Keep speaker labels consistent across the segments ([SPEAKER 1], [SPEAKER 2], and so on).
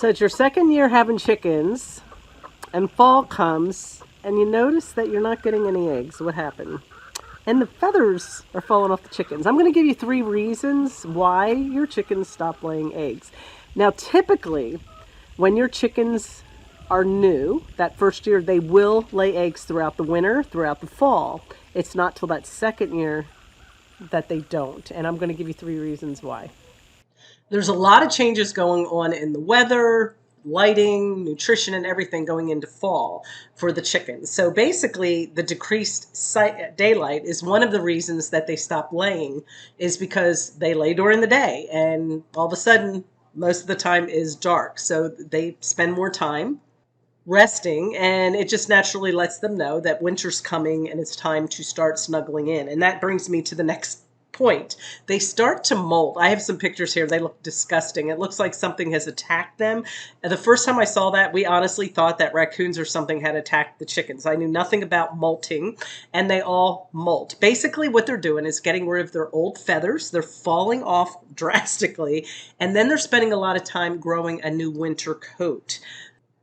[SPEAKER 1] So it's your second year having chickens, and fall comes, and you notice that you're not getting any eggs. What happened? And the feathers are falling off the chickens. I'm going to give you 3 reasons why your chickens stop laying eggs. Now, typically, when your chickens are new, that first year, they will lay eggs throughout the winter, throughout the fall. It's not till that second year that they don't. And I'm going to give you 3 reasons why. There's a lot of changes going on in the weather, lighting, nutrition, and everything going into fall for the chickens. So basically, the decreased daylight is one of the reasons that they stop laying, is because they lay during the day, and all of a sudden, most of the time is dark. So they spend more time resting, and it just naturally lets them know that winter's coming and it's time to start snuggling in. And that brings me to the next point. They start to molt. I have some pictures here. They look disgusting. It looks like something has attacked them. And the first time I saw that, we honestly thought that raccoons or something had attacked the chickens. I knew nothing about molting, and they all molt. Basically, what they're doing is getting rid of their old feathers. They're falling off drastically, and then they're spending a lot of time growing a new winter coat.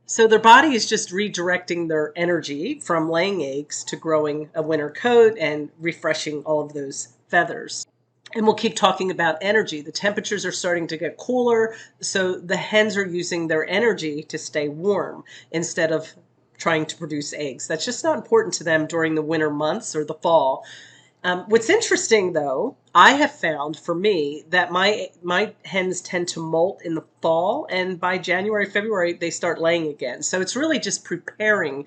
[SPEAKER 1] So their body is just redirecting their energy from laying eggs to growing a winter coat and refreshing all of those feathers. And we'll keep talking about energy. The temperatures are starting to get cooler, so the hens are using their energy to stay warm instead of trying to produce eggs. That's just not important to them during the winter months or the fall. What's interesting, though, I have found for me that my hens tend to molt in the fall, and by January, February, they start laying again. So it's really just preparing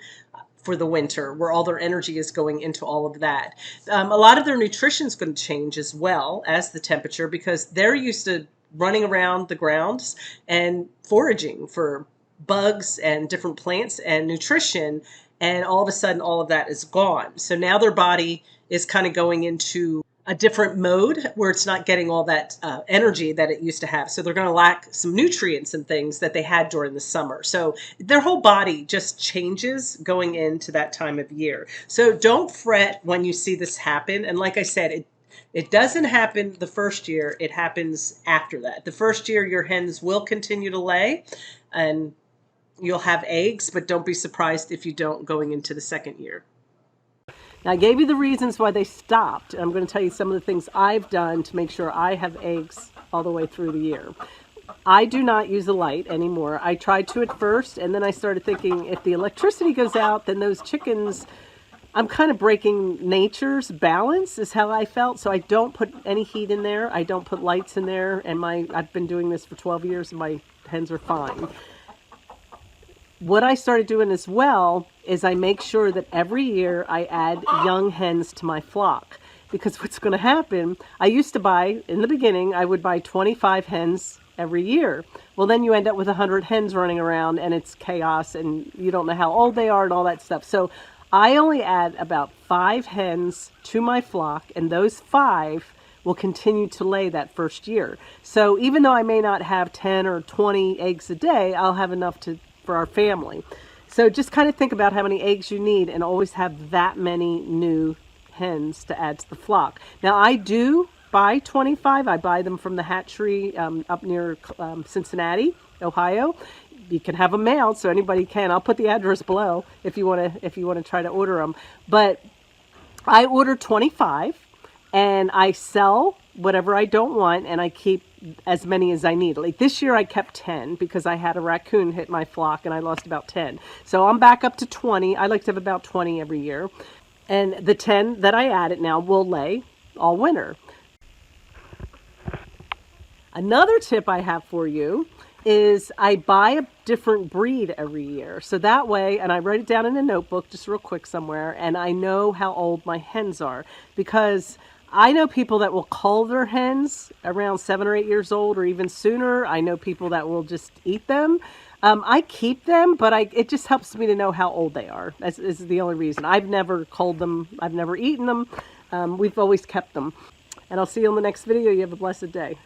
[SPEAKER 1] for the winter, where all their energy is going into all of that. A lot of their nutrition is going to change as well as the temperature, because they're used to running around the grounds and foraging for bugs and different plants and nutrition. And all of a sudden, all of that is gone. So now their body is kind of going into a different mode where it's not getting all that energy that it used to have. So they're going to lack some nutrients and things that they had during the summer. So their whole body just changes going into that time of year. So don't fret when you see this happen. And like I said, it doesn't happen the first year. It happens after that. The first year, your hens will continue to lay, and you'll have eggs, but don't be surprised if you don't going into the second year. Now, I gave you the reasons why they stopped. I'm going to tell you some of the things I've done to make sure I have eggs all the way through the year. I do not use the light anymore. I tried to at first, and then I started thinking, if the electricity goes out, then those chickens, I'm kind of breaking nature's balance, is how I felt. So I don't put any heat in there. I don't put lights in there. And I've been doing this for 12 years, and my hens are fine. What I started doing as well is I make sure that every year I add young hens to my flock. Because what's going to happen, I used to buy, in the beginning, I would buy 25 hens every year. Well, then you end up with 100 hens running around, and it's chaos, and you don't know how old they are and all that stuff. So I only add about 5 hens to my flock, and those 5 will continue to lay that first year. So even though I may not have 10 or 20 eggs a day, I'll have enough for our family. So just kind of think about how many eggs you need, and always have that many new hens to add to the flock. Now, I do buy 25. I buy them from the hatchery up near Cincinnati, Ohio. You can have them mailed, so anybody can. I'll put the address below if you want to try to order them. But I order 25, and I sell whatever I don't want, and I keep as many as I need. Like this year I kept 10 because I had a raccoon hit my flock and I lost about 10. So I'm back up to 20. I like to have about 20 every year. And the 10 that I added now will lay all winter. Another tip I have for you is I buy a different breed every year. So that way, and I write it down in a notebook just real quick somewhere, and I know how old my hens are, because I know people that will cull their hens around 7 or 8 years old, or even sooner. I know people that will just eat them. I keep them, but it just helps me to know how old they are. That is the only reason. I've never culled them. I've never eaten them. We've always kept them. And I'll see you in the next video. You have a blessed day.